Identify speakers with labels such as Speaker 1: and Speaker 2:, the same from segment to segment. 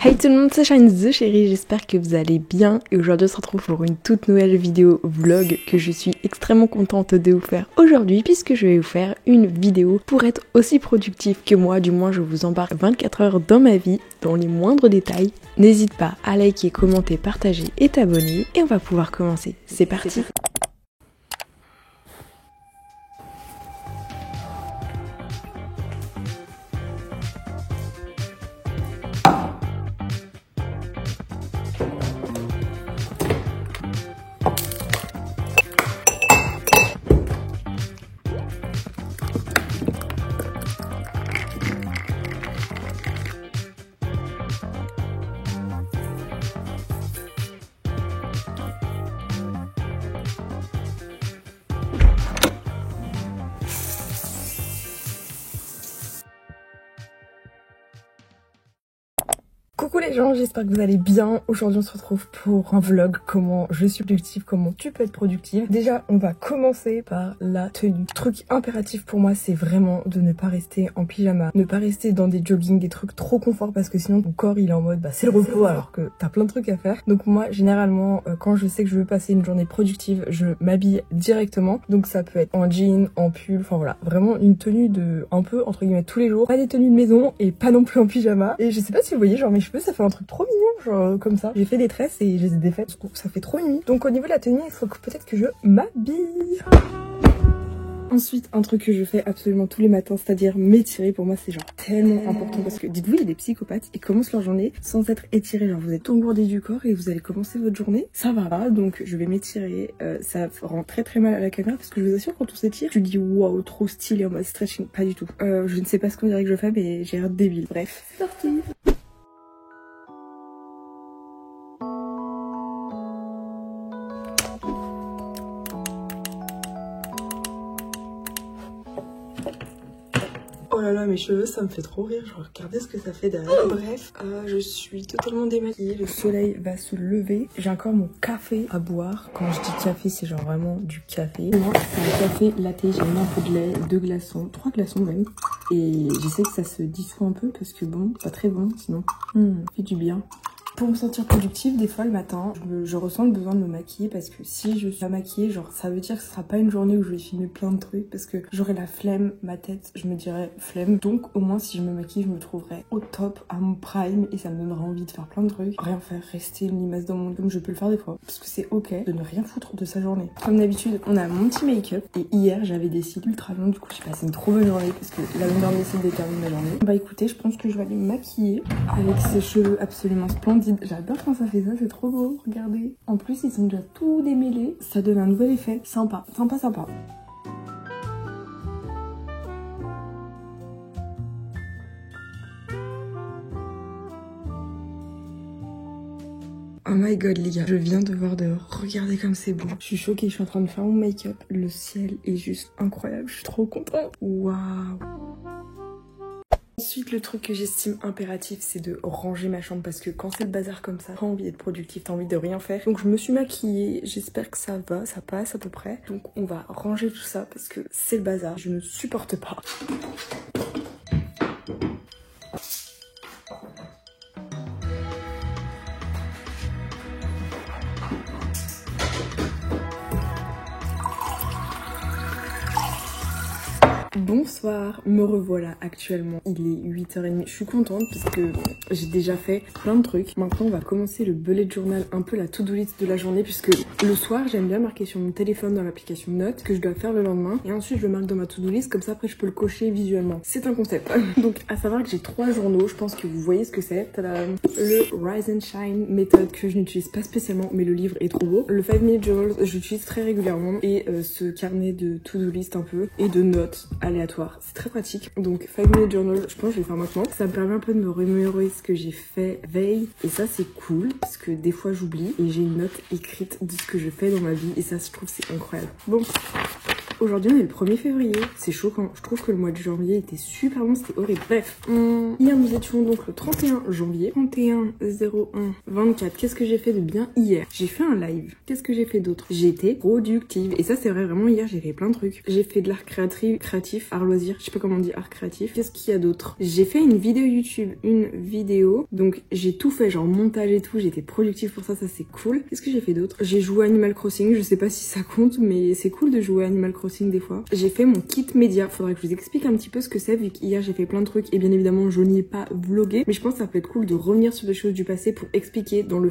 Speaker 1: Hey tout le monde, c'est Shine the Chérie, j'espère que vous allez bien et aujourd'hui on se retrouve pour une toute nouvelle vidéo vlog que je suis extrêmement contente de vous faire aujourd'hui puisque je vais vous faire une vidéo pour être aussi productive que moi, du moins je vous embarque 24 heures dans ma vie, dans les moindres détails. N'hésite pas à liker, commenter, partager et t'abonner et on va pouvoir commencer. C'est parti. Coucou les gens, j'espère que vous allez bien. Aujourd'hui on se retrouve pour un vlog comment je suis productive, comment tu peux être productive. Déjà on va commencer par la tenue. Truc impératif pour moi c'est vraiment de ne pas rester en pyjama, ne pas rester dans des joggings, des trucs trop confort parce que sinon ton corps il est en mode bah c'est le repos alors que t'as plein de trucs à faire. Donc moi généralement quand je sais que je veux passer une journée productive je m'habille directement. Donc ça peut être en jean, en pull, enfin voilà, vraiment une tenue de un peu entre guillemets tous les jours. Pas des tenues de maison et pas non plus en pyjama. Et je sais pas si vous voyez genre mes cheveux ça fait un truc trop mignon genre comme ça. J'ai fait des tresses et je les ai défaites, ça fait trop mimi. Donc au niveau de la tenue il faut que peut-être que je m'habille. Ensuite, un truc que je fais absolument tous les matins, c'est-à-dire m'étirer, pour moi c'est genre tellement important parce que dites-vous, il y a des psychopathes, ils commencent leur journée sans être étirés, genre vous êtes engourdé du corps et vous allez commencer votre journée, ça va pas, donc je vais m'étirer, ça rend très très mal à la caméra parce que je vous assure quand on s'étire, tu dis waouh trop stylé en mode stretching, pas du tout. Je ne sais pas ce qu'on dirait que je fais mais j'ai l'air débile, bref, c'est parti. Oh là là, mes cheveux, ça me fait trop rire. Genre, regardez ce que ça fait derrière. Bref, je suis totalement démaquillée. Le soleil va se lever. J'ai encore mon café à boire. Quand je dis café, c'est genre vraiment du café. Moi, c'est un café latte. J'ai mis un peu de lait, 2 glaçons, 3 glaçons même. Et j'essaie que ça se dissout un peu parce que bon, pas très bon sinon. Fait du bien. Pour me sentir productive, des fois le matin, je ressens le besoin de me maquiller parce que si je suis pas maquillée, genre ça veut dire que ce sera pas une journée où je vais filmer plein de trucs parce que j'aurai la flemme, ma tête, je me dirais flemme. Donc au moins si je me maquille, je me trouverai au top, à mon prime et ça me donnera envie de faire plein de trucs. Rien faire, rester une limace dans mon lit comme je peux le faire des fois parce que c'est ok de ne rien foutre de sa journée. Comme d'habitude, on a mon petit make-up et hier j'avais des cils ultra longs, du coup j'ai passé une trop bonne journée parce que la longueur des cils détermine ma journée. Bah écoutez, je pense que je vais aller me maquiller avec ces cheveux absolument splendides. J'adore quand ça fait ça, c'est trop beau, regardez. En plus, ils sont déjà tout démêlés. Ça donne un nouvel effet. Sympa, sympa, sympa. Oh my god les gars, je viens de voir dehors, regardez comme c'est beau. Je suis choquée, je suis en train de faire mon make-up. Le ciel est juste incroyable, je suis trop contente. Waouh. Ensuite, le truc que j'estime impératif, c'est de ranger ma chambre parce que quand c'est le bazar comme ça, t'as envie d'être productif, t'as envie de rien faire. Donc je me suis maquillée, j'espère que ça va, ça passe à peu près. Donc on va ranger tout ça parce que c'est le bazar, je ne supporte pas. Bonsoir, me revoilà actuellement, il est 8h30, je suis contente parce que j'ai déjà fait plein de trucs. Maintenant on va commencer le bullet journal, un peu la to-do list de la journée puisque le soir j'aime bien marquer sur mon téléphone dans l'application Notes que je dois faire le lendemain et ensuite je le marque dans ma to-do list comme ça après je peux le cocher visuellement. C'est un concept. Donc à savoir que j'ai 3 journaux, je pense que vous voyez ce que c'est. Tadam. Le Rise and Shine méthode que je n'utilise pas spécialement mais le livre est trop beau. Le 5 minute journal j'utilise très régulièrement et ce carnet de to-do list un peu et de notes aléatoires. C'est très pratique. Donc 5 minute journal, je pense que je vais le faire maintenant. Ça me permet un peu de me remémorer ce que j'ai fait veille et ça c'est cool parce que des fois j'oublie et j'ai une note écrite de ce que je fais dans ma vie et ça je trouve c'est incroyable. Bon, Aujourd'hui on est le 1er février, c'est choquant. Je trouve que le mois de janvier était super long, c'était horrible. Bref, hier nous étions donc le 31 janvier, 31/01/24. Qu'est-ce que j'ai fait de bien hier? J'ai fait un live. Qu'est-ce que j'ai fait d'autre? J'ai été productive. Et ça c'est vrai, vraiment hier j'ai fait plein de trucs. J'ai fait de l'art créatif, art loisir, je sais pas comment on dit, art créatif. Qu'est-ce qu'il y a d'autre? J'ai fait une vidéo YouTube, donc j'ai tout fait, genre montage et tout, j'étais productive pour ça c'est cool. Qu'est-ce que j'ai fait d'autre? J'ai joué à Animal Crossing, je sais pas si ça compte, mais c'est cool de jouer à Animal Crossing des fois. J'ai fait mon kit média, faudrait que je vous explique un petit peu ce que c'est, vu qu'hier j'ai fait plein de trucs et bien évidemment je n'y ai pas vlogué, mais je pense que ça peut être cool de revenir sur des choses du passé pour expliquer dans le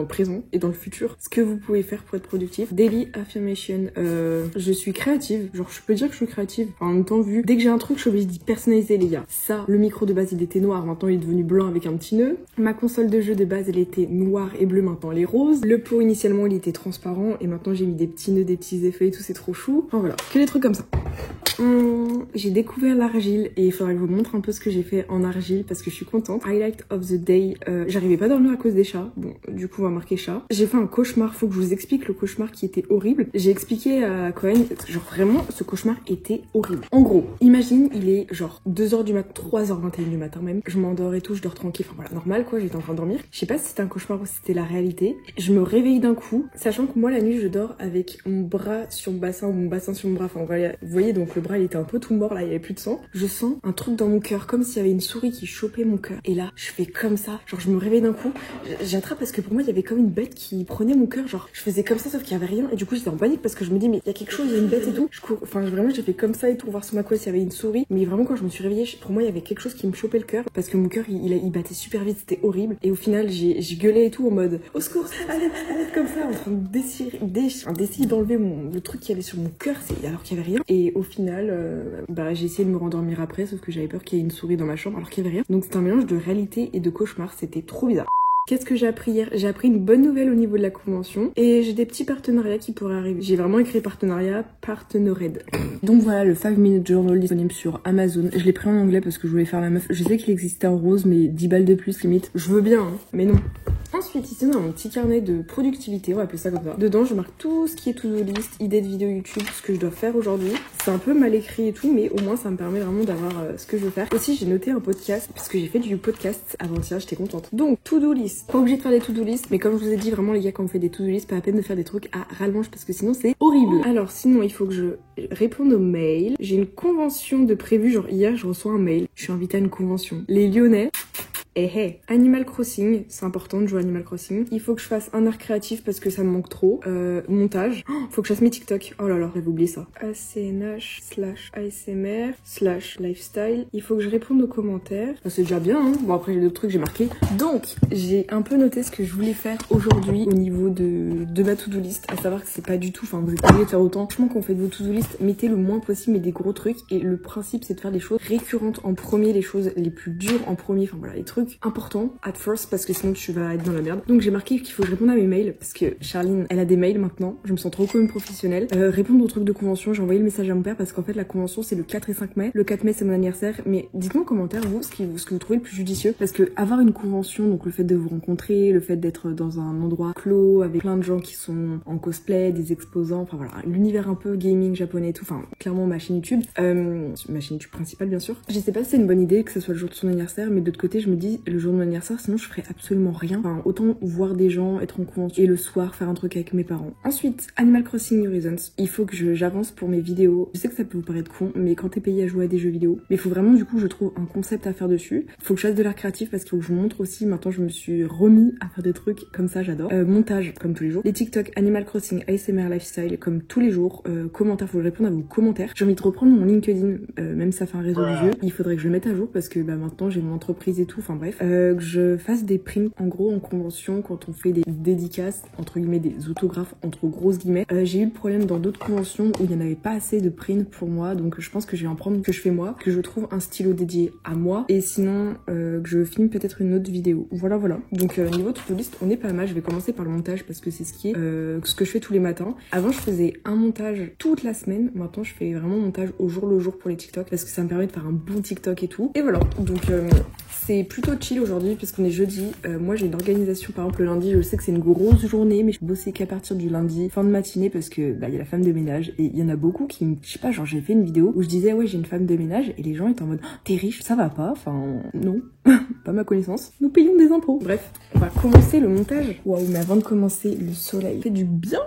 Speaker 1: présent et dans le futur ce que vous pouvez faire pour être productif. Daily affirmation, je suis créative, genre je peux dire que je suis créative. Enfin, en même temps, vu dès que j'ai un truc je suis obligée d'y personnaliser les gars. Ça, le micro de base il était noir, maintenant il est devenu blanc avec un petit nœud. Ma console de jeu de base elle était noire et bleue, maintenant elle est rose. Le pot initialement il était transparent et maintenant j'ai mis des petits nœuds, des petits effets et tout, c'est trop chou. Enfin voilà, que des trucs comme ça. J'ai découvert l'argile et il faudrait que je vous montre un peu ce que j'ai fait en argile parce que je suis contente. Highlight of the day, j'arrivais pas à dormir à cause des chats, bon du coup on va marquer chat. J'ai fait un cauchemar, faut que je vous explique le cauchemar qui était horrible. J'ai expliqué à Cohen, genre vraiment ce cauchemar était horrible. En gros, imagine il est genre 2h du matin, 3h21 du matin même, je m'endors et tout, je dors tranquille, enfin voilà, normal quoi, j'étais en train de dormir. Je sais pas si c'était un cauchemar ou si c'était la réalité. Je me réveille d'un coup, sachant que moi la nuit je dors avec mon bras sur mon bassin ou mon bassin sur mon bras, enfin voilà, vous voyez donc le bras il était un peu tout mort là, il y avait plus de sang. Je sens un truc dans mon cœur, comme s'il y avait une souris qui chopait mon cœur. Et là, je fais comme ça, genre je me réveille d'un coup, j'attrape parce que pour moi il y avait comme une bête qui prenait mon cœur, genre je faisais comme ça sauf qu'il y avait rien et du coup j'étais en panique parce que je me dis mais il y a quelque chose, il y a une bête et tout. Je cours, enfin vraiment j'ai fait comme ça et tout, voir sur ma couette s'il y avait une souris. Mais vraiment quand je me suis réveillée, pour moi il y avait quelque chose qui me chopait le cœur parce que mon cœur il battait super vite, c'était horrible. Et au final j'ai gueulé et tout en mode au secours, allez comme ça, en train d'essayer d'enlever le truc qui avait sur mon cœur, alors qu'il y avait rien. Et au final, j'ai essayé de me rendormir après, sauf que j'avais peur qu'il y ait une souris dans ma chambre alors qu'il y avait rien. Donc c'était un mélange de réalité et de cauchemar, c'était trop bizarre. Qu'est-ce que j'ai appris hier? J'ai appris une bonne nouvelle au niveau de la convention et j'ai des petits partenariats qui pourraient arriver. J'ai vraiment écrit partenariat, partnered. Donc voilà, le 5 Minute Journal disponible sur Amazon. Je l'ai pris en anglais parce que je voulais faire la meuf. Je sais qu'il existait en rose, mais 10 balles de plus limite. Je veux bien, hein, mais non. Ensuite, ici, on a mon petit carnet de productivité, on va appeler ça comme ça. Dedans, je marque tout ce qui est to-do list, idées de vidéos YouTube, ce que je dois faire aujourd'hui. C'est un peu mal écrit et tout, mais au moins, ça me permet vraiment d'avoir ce que je veux faire. Aussi, j'ai noté un podcast, parce que j'ai fait du podcast avant-hier, j'étais contente. Donc, to-do list. Pas obligé de faire des to-do list, mais comme je vous ai dit, vraiment, les gars, quand on fait des to-do list, pas la peine de faire des trucs à rallonge, parce que sinon, c'est horrible. Alors, sinon, il faut que je réponde aux mails. J'ai une convention de prévu, genre hier, je reçois un mail. Je suis invitée à une convention. Les Lyonnais... Animal Crossing, c'est important de jouer à Animal Crossing. Il faut que je fasse un art créatif parce que ça me manque trop. Montage. Faut que je fasse mes TikTok. Oh là là, j'avais oublié ça. ACNH/ASMR/lifestyle. Il faut que je réponde aux commentaires. C'est déjà bien, hein. Bon, après, j'ai d'autres trucs, j'ai marqué. Donc, j'ai un peu noté ce que je voulais faire aujourd'hui au niveau de ma to-do list. À savoir que c'est pas du tout, enfin, vous êtes pas obligé de faire autant. Franchement, quand vous faites vos to-do list, mettez le moins possible, mais des gros trucs. Et le principe, c'est de faire des choses récurrentes en premier, les choses les plus dures en premier. Enfin, voilà, les trucs important at first parce que sinon tu vas être dans la merde. Donc j'ai marqué qu'il faut que je réponde à mes mails parce que Charline elle a des mails maintenant, je me sens trop comme une professionnelle. Répondre aux trucs de convention, j'ai envoyé le message à mon père parce qu'en fait la convention c'est le 4 et 5 mai. Le 4 mai c'est mon anniversaire, mais dites-moi en commentaire vous ce que vous trouvez le plus judicieux parce que avoir une convention, donc le fait de vous rencontrer, le fait d'être dans un endroit clos avec plein de gens qui sont en cosplay, des exposants, enfin voilà, l'univers un peu gaming japonais et tout, enfin clairement ma chaîne YouTube principale bien sûr. Je sais pas si c'est une bonne idée que ce soit le jour de son anniversaire, mais d'autre côté je me dis le jour de mon anniversaire, sinon je ferais absolument rien. Enfin, autant voir des gens, être en convention et le soir faire un truc avec mes parents. Ensuite, Animal Crossing New Horizons. Il faut que j'avance pour mes vidéos. Je sais que ça peut vous paraître con, mais quand t'es payé à jouer à des jeux vidéo, mais il faut vraiment du coup je trouve un concept à faire dessus. Il faut que je fasse de l'art créatif parce qu'il faut que je vous montre aussi. Maintenant je me suis remis à faire des trucs comme ça, j'adore. Montage comme tous les jours. Les TikTok, Animal Crossing, ASMR Lifestyle comme tous les jours. Commentaires, faut que je réponde à vos commentaires. J'ai envie de reprendre mon LinkedIn, même ça fait un réseau du vieux. Il faudrait que je le mette à jour parce que maintenant j'ai mon entreprise et tout. Enfin bref. Que je fasse des prints en gros en convention quand on fait des dédicaces entre guillemets, des autographes entre grosses guillemets. J'ai eu le problème dans d'autres conventions où il n'y en avait pas assez de prints pour moi, donc je pense que je vais en prendre que je fais moi, que je trouve un stylo dédié à moi et sinon que je filme peut-être une autre vidéo. Voilà. Donc niveau to-do list on est pas mal. Je vais commencer par le montage parce que c'est ce que je fais tous les matins. Avant je faisais un montage toute la semaine, maintenant je fais vraiment montage au jour le jour pour les TikTok parce que ça me permet de faire un bon TikTok et tout. Et voilà, donc c'est plutôt plutôt chill aujourd'hui puisqu'on est jeudi. Moi j'ai une organisation par exemple le lundi, je sais que c'est une grosse journée mais je bossais qu'à partir du lundi fin de matinée parce que bah il y a la femme de ménage et il y en a beaucoup qui, je sais pas, genre j'ai fait une vidéo où je disais ouais j'ai une femme de ménage et les gens étaient en mode t'es riche, ça va pas, enfin non, pas ma connaissance, nous payons des impôts. Bref, on va commencer le montage. Waouh, mais avant de commencer, le soleil fait du bien.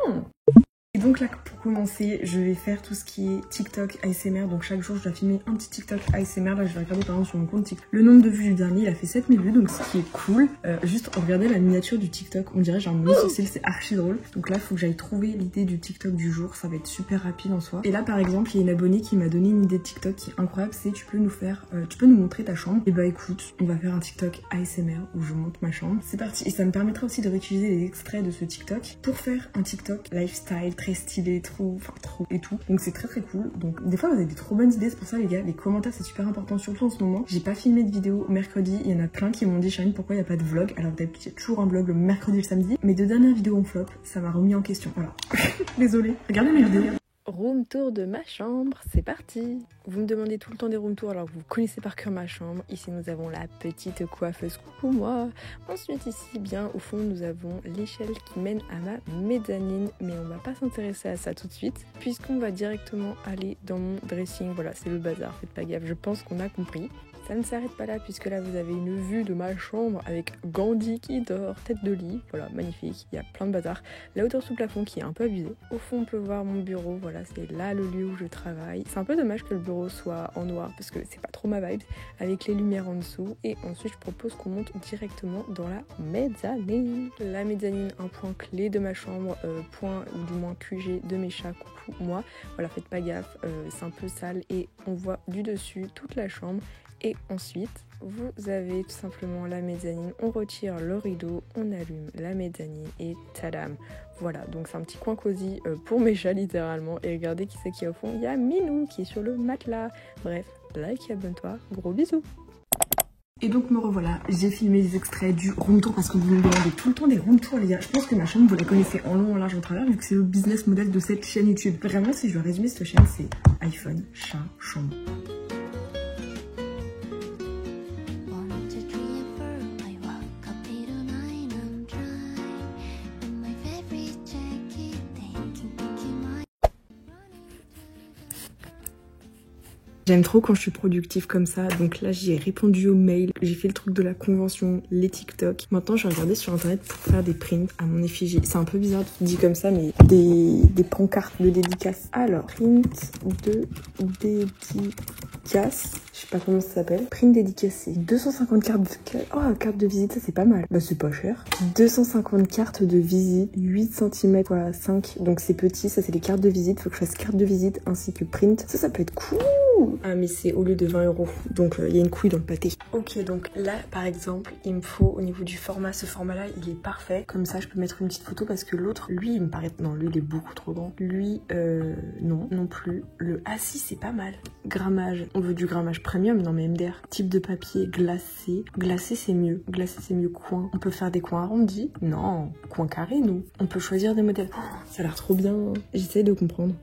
Speaker 1: Et donc là, pour commencer, je vais faire tout ce qui est TikTok ASMR. Donc chaque jour, je dois filmer un petit TikTok ASMR. Là, je vais regarder par exemple sur mon compte TikTok. Le nombre de vues du dernier, il a fait 7000 vues, donc ce qui est cool. Juste regardez la miniature du TikTok. On dirait genre mon sourcil, c'est archi drôle. Donc là, il faut que j'aille trouver l'idée du TikTok du jour. Ça va être super rapide en soi. Et là, par exemple, il y a une abonnée qui m'a donné une idée de TikTok qui est incroyable. C'est tu peux nous montrer ta chambre. Et bah écoute, on va faire un TikTok ASMR où je monte ma chambre. C'est parti. Et ça me permettra aussi de réutiliser les extraits de ce TikTok pour faire un TikTok lifestyle très stylé, trop et tout, donc c'est très cool. Donc des fois vous avez des trop bonnes idées, c'est pour ça les gars, les commentaires c'est super important, surtout en ce moment. J'ai pas filmé de vidéo mercredi, il y en a plein qui m'ont dit Charline pourquoi il n'y a pas de vlog, alors d'habitude il y a toujours un vlog le mercredi et le samedi. Mes 2 dernières vidéos ont flop, ça m'a remis en question, voilà. Désolée, regardez mes vidéos. Room tour de ma chambre, c'est parti. Vous me demandez tout le temps des room tours alors que vous connaissez par cœur ma chambre. Ici nous avons la petite coiffeuse, coucou moi. Ensuite ici bien au fond nous avons l'échelle qui mène à ma mezzanine. Mais on va pas s'intéresser à ça tout de suite puisqu'on va directement aller dans mon dressing. Voilà, c'est le bazar, faites pas gaffe, je pense qu'on a compris. Ça ne s'arrête pas là puisque là vous avez une vue de ma chambre avec Gandhi qui dort, tête de lit, voilà magnifique, il y a plein de bazar. La hauteur sous plafond qui est un peu abusée. Au fond on peut voir mon bureau, voilà c'est là le lieu où je travaille. C'est un peu dommage que le bureau soit en noir parce que c'est pas trop ma vibe, avec les lumières en dessous. Et ensuite je propose qu'on monte directement dans la mezzanine. La mezzanine, un point clé de ma chambre, point ou du moins QG de mes chats, coucou moi. Voilà faites pas gaffe, c'est un peu sale et on voit du dessus toute la chambre. Et ensuite, vous avez tout simplement la mezzanine, on retire le rideau, on allume la mezzanine et tadam. Voilà, donc c'est un petit coin cosy pour mes chats littéralement. Et regardez qui c'est qui est au fond, il y a Minou qui est sur le matelas. Bref, like et abonne-toi, gros bisous. Et donc me revoilà, j'ai filmé des extraits du room tour parce que vous me demandez tout le temps des room tours les gars. Je pense que ma chaîne vous la connaissez en long, en large, en travers vu que c'est le business model de cette chaîne YouTube. Vraiment si je dois résumer cette chaîne c'est iPhone, chat, chambre. J'aime trop quand je suis productive comme ça, donc là j'ai répondu aux mails, j'ai fait le truc de la convention, les TikTok. Maintenant je vais regarder sur internet pour faire des prints à mon effigie. C'est un peu bizarre dit comme ça, mais des pancartes de dédicace. Alors, print de dédicace, je sais pas comment ça s'appelle. Print dédicacé, 250 cartes de... Oh, carte de visite, ça c'est pas mal. Bah c'est pas cher. 250 cartes de visite, 8 cm x 5, donc c'est petit, ça c'est les cartes de visite. Faut que je fasse carte de visite ainsi que print. Ça peut être cool. Ah mais c'est au lieu de 20 €, donc il y a une couille dans le pâté. Ok, donc là par exemple il me faut au niveau du format, ce format là il est parfait. Comme ça je peux mettre une petite photo parce que l'autre, lui il me paraît... Non, lui il est beaucoup trop grand. Lui non plus. Le A6 c'est pas mal. Grammage, on veut du grammage premium, non mais MDR. Type de papier glacé. Glacé c'est mieux. Glacé c'est mieux. Coin. On peut faire des coins arrondis. Non, coin carré nous. On peut choisir des modèles. Oh, ça a l'air trop bien. J'essaie de comprendre.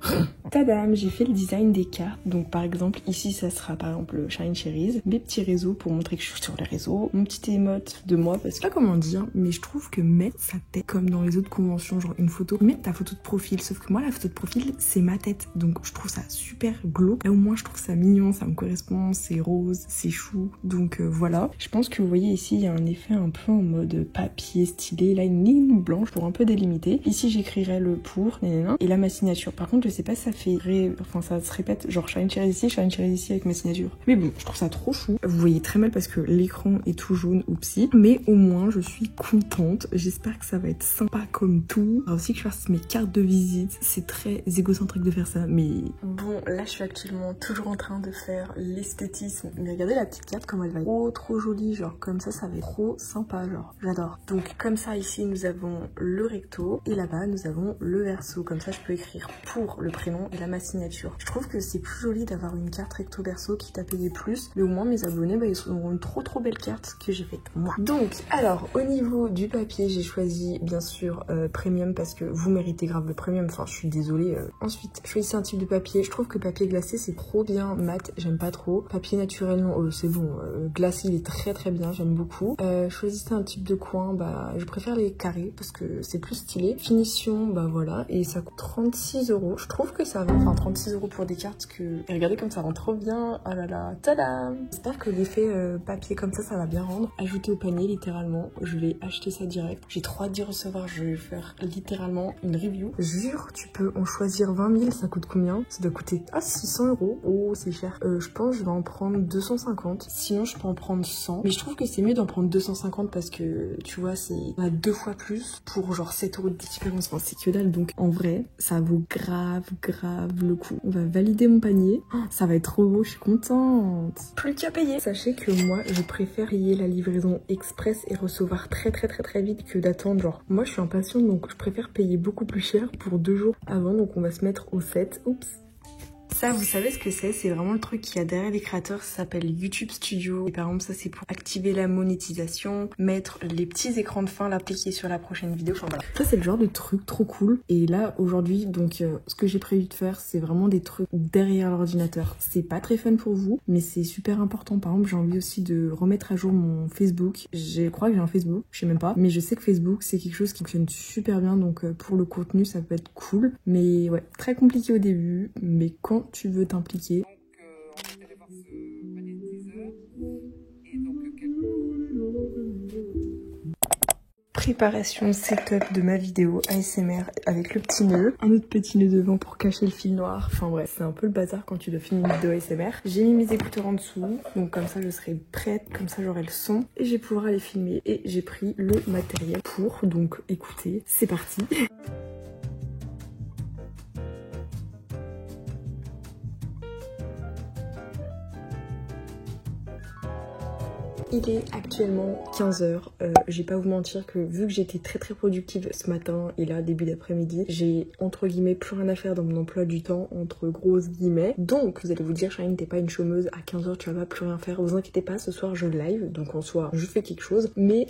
Speaker 1: Tadam, j'ai fait le design des cartes. Donc par exemple ici ça sera par exemple le Shine Cherries, mes petits réseaux pour montrer que je suis sur les réseaux, mon petit émote de moi parce que pas comment dire, mais je trouve que mettre sa tête comme dans les autres conventions, genre une photo, mettre ta photo de profil, sauf que moi la photo de profil c'est ma tête, donc je trouve ça super glauque. Là au moins je trouve ça mignon, ça me correspond, c'est rose, c'est chou, donc voilà. Je pense que vous voyez ici il y a un effet un peu en mode papier stylé, là une ligne blanche pour un peu délimiter. Ici j'écrirai le pour, et là ma signature. Par contre je sais pas si ça fait enfin ça se répète, genre Shine Cherries ici avec ma signature. Mais bon, je trouve ça trop chou. Vous voyez très mal parce que l'écran est tout jaune, oupsie. Mais au moins, je suis contente. J'espère que ça va être sympa comme tout. Alors aussi que je fasse mes cartes de visite. C'est très égocentrique de faire ça, mais... Bon, là, je suis actuellement toujours en train de faire l'esthétisme. Mais regardez la petite carte, comme elle va être trop jolie. Genre, comme ça va être trop sympa, genre. J'adore. Donc, comme ça, ici, nous avons le recto. Et là-bas, nous avons le verso. Comme ça, je peux écrire pour le prénom et là, ma signature. Je trouve que c'est plus joli d'avoir une carte recto verso quitte à payer plus. Mais au moins mes abonnés bah, ils auront une trop belle carte que j'ai faite moi. Donc alors au niveau du papier j'ai choisi bien sûr premium parce que vous méritez grave le premium. Enfin je suis désolée. Ensuite choisissez un type de papier. Je trouve que papier glacé c'est trop bien mat. J'aime pas trop. Papier naturel non c'est bon. Glacé il est très bien. J'aime beaucoup. Choisissez un type de coin. Bah je préfère les carrés parce que c'est plus stylé. Finition bah voilà et ça coûte 36 €. Je trouve que ça va. Enfin 36 € pour des cartes que... Et regardez comme ça rend trop bien. Oh là là. Tadam. J'espère que l'effet papier comme ça va bien rendre. Ajouter au panier littéralement. Je vais acheter ça direct. J'ai trop hâte d'y recevoir. Je vais faire littéralement une review. Jure tu peux en choisir 20 000. Ça coûte combien? Ça doit coûter 600 €. Oh c'est cher. Je pense que je vais en prendre 250. Sinon je peux en prendre 100. Mais je trouve que c'est mieux d'en prendre 250 parce que tu vois c'est 2 fois plus pour genre 7 € de différence. Enfin c'est que dalle. Donc en vrai ça vaut grave le coup. On va valider mon panier. Oh, ça va être trop beau. Je suis contente. Plus qu'à payer. Sachez que moi je préfère payer la livraison express et recevoir très vite que d'attendre. Genre moi je suis impatiente donc je préfère payer beaucoup plus cher pour 2 jours avant. Donc on va se mettre au 7. Oups. Ça, vous savez ce que c'est vraiment le truc qu'il y a derrière les créateurs, ça s'appelle YouTube Studio. Et par exemple, ça c'est pour activer la monétisation, mettre les petits écrans de fin, l'appliquer sur la prochaine vidéo. Enfin voilà. Ça c'est le genre de truc trop cool. Et là aujourd'hui, donc ce que j'ai prévu de faire, c'est vraiment des trucs derrière l'ordinateur. C'est pas très fun pour vous, mais c'est super important. Par exemple, j'ai envie aussi de remettre à jour mon Facebook. Je crois que j'ai un Facebook, je sais même pas. Mais je sais que Facebook c'est quelque chose qui fonctionne super bien, donc pour le contenu ça peut être cool. Mais ouais, très compliqué au début, mais quand tu veux t'impliquer. Donc on va aller voir ce magnétiseur et donc préparation setup de ma vidéo ASMR avec le petit nœud, un autre petit nœud devant pour cacher le fil noir. Enfin bref, c'est un peu le bazar quand tu dois filmer une vidéo ASMR. J'ai mis mes écouteurs en dessous, donc comme ça je serai prête, comme ça j'aurai le son et je vais pouvoir aller filmer. Et j'ai pris le matériel pour, donc écoutez, c'est parti. Il est actuellement 15 h. Je vais pas vous mentir que vu que j'étais très productive ce matin et là début d'après-midi, j'ai entre guillemets plus rien à faire dans mon emploi du temps, entre grosses guillemets. Donc vous allez vous dire Charline t'es pas une chômeuse, à 15 h tu vas pas plus rien faire. Vous inquiétez pas, ce soir je live, donc en soi je fais quelque chose. Mais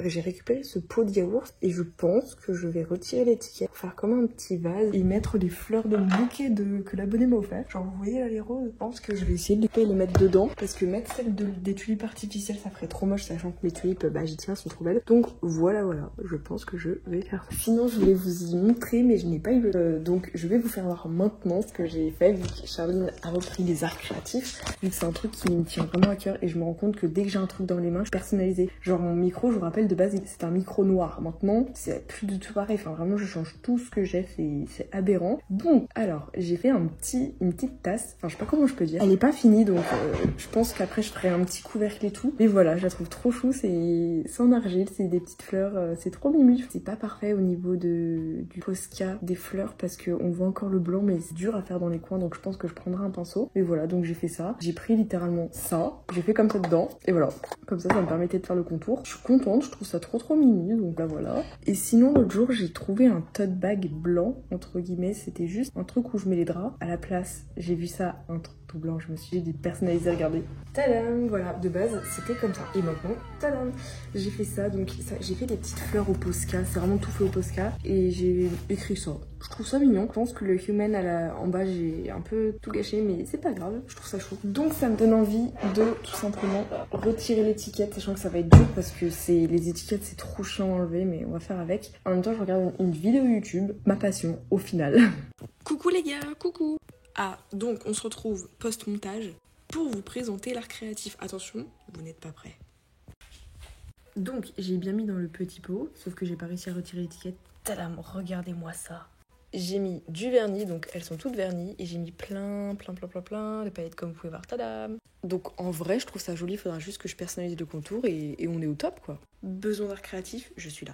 Speaker 1: j'ai récupéré ce pot de yaourt et je pense que je vais retirer l'étiquette, faire comme un petit vase et mettre les fleurs de bouquet que l'abonné m'a offert. Genre vous voyez là les roses, je pense que je vais essayer de les mettre dedans parce que mettre celle des tulipes artificielle ça ferait trop moche, sachant que mes tulipes j'y tiens, sont trop belles. Donc voilà, je pense que je vais faire ça. Sinon je voulais vous y montrer mais je n'ai pas eu le donc je vais vous faire voir maintenant ce que j'ai fait vu que Charline a repris les arts créatifs, vu que c'est un truc qui me tient vraiment à cœur et je me rends compte que dès que j'ai un truc dans les mains je personnalise. Genre mon micro, je vous rappelle de base c'est un micro noir, maintenant c'est plus du tout pareil, enfin vraiment je change tout ce que j'ai, c'est aberrant. Donc alors j'ai fait une petite tasse, enfin je sais pas comment je peux dire, elle est pas finie donc je pense qu'après je ferai un petit couvercle et tout. Mais voilà, je la trouve trop chou, c'est en argile, c'est des petites fleurs, c'est trop mimi. C'est pas parfait au niveau du Posca des fleurs parce qu'on voit encore le blanc mais c'est dur à faire dans les coins donc je pense que je prendrai un pinceau. Mais voilà, donc j'ai fait ça. J'ai pris littéralement ça, j'ai fait comme ça dedans et voilà. Comme ça me permettait de faire le contour. Je suis contente, je trouve ça trop mimi donc là voilà. Et sinon l'autre jour j'ai trouvé un tote bag blanc entre guillemets, c'était juste un truc où je mets les draps. À la place, j'ai vu ça, un truc tout blanc, je me suis dit personnalisé, regardez. Tadam, voilà, de base c'était comme ça. Et maintenant, tadam, j'ai fait ça, donc j'ai fait des petites fleurs au Posca, c'est vraiment tout fait au Posca. Et j'ai écrit ça. Je trouve ça mignon. Je pense que le human en bas, j'ai un peu tout gâché, mais c'est pas grave, je trouve ça chou. Donc ça me donne envie de tout simplement retirer l'étiquette, sachant que ça va être dur parce que les étiquettes c'est trop chiant à enlever, mais on va faire avec. En même temps, je regarde une vidéo YouTube, ma passion au final. Coucou les gars, coucou. Ah, donc on se retrouve post-montage pour vous présenter l'art créatif. Attention, vous n'êtes pas prêts. Donc j'ai bien mis dans le petit pot, sauf que j'ai pas réussi à retirer l'étiquette. Tadam, regardez-moi ça. J'ai mis du vernis, donc elles sont toutes vernies, et j'ai mis plein de paillettes comme vous pouvez voir. Tadam. Donc en vrai, je trouve ça joli, il faudra juste que je personnalise le contour et on est au top quoi. Besoin d'art créatif, je suis là.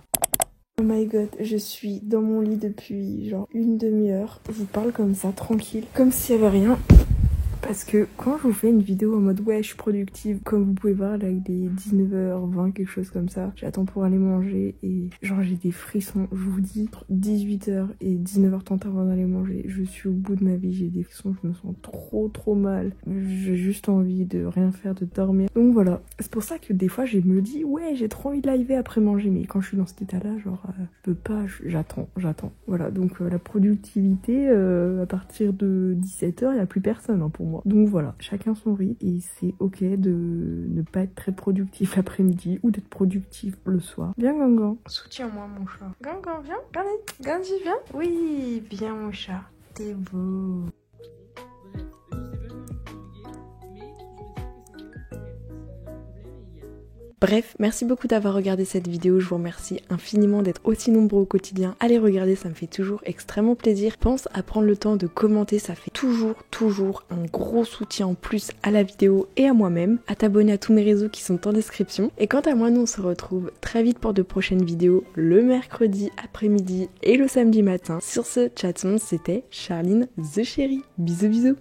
Speaker 1: Oh my god, je suis dans mon lit depuis genre une demi-heure. Je vous parle comme ça, tranquille, comme s'il y avait rien. Parce que quand je vous fais une vidéo en mode ouais je suis productive, comme vous pouvez voir là il est 19h20 quelque chose comme ça, j'attends pour aller manger et genre j'ai des frissons, je vous dis, entre 18h et 19h30 avant d'aller manger, je suis au bout de ma vie, j'ai des frissons, je me sens trop mal, j'ai juste envie de rien faire, de dormir. Donc voilà, c'est pour ça que des fois je me dis ouais j'ai trop envie de live après manger, mais quand je suis dans cet état là genre je peux pas, j'attends. Voilà, donc la productivité à partir de 17h il n'y a plus personne hein, pour moi. Donc voilà, chacun son rythme et c'est ok de ne pas être très productif l'après-midi ou d'être productif le soir. Viens Gangan, soutiens-moi mon chat. Gangan viens, Gandhi viens. Oui, viens mon chat, t'es beau. Bref, merci beaucoup d'avoir regardé cette vidéo, je vous remercie infiniment d'être aussi nombreux au quotidien à les regarder, ça me fait toujours extrêmement plaisir. Pense à prendre le temps de commenter, ça fait toujours un gros soutien en plus à la vidéo et à moi-même. À t'abonner à tous mes réseaux qui sont en description. Et quant à moi, nous on se retrouve très vite pour de prochaines vidéos, le mercredi après-midi et le samedi matin. Sur ce, chat, c'était Charline the Chérie. Bisous bisous.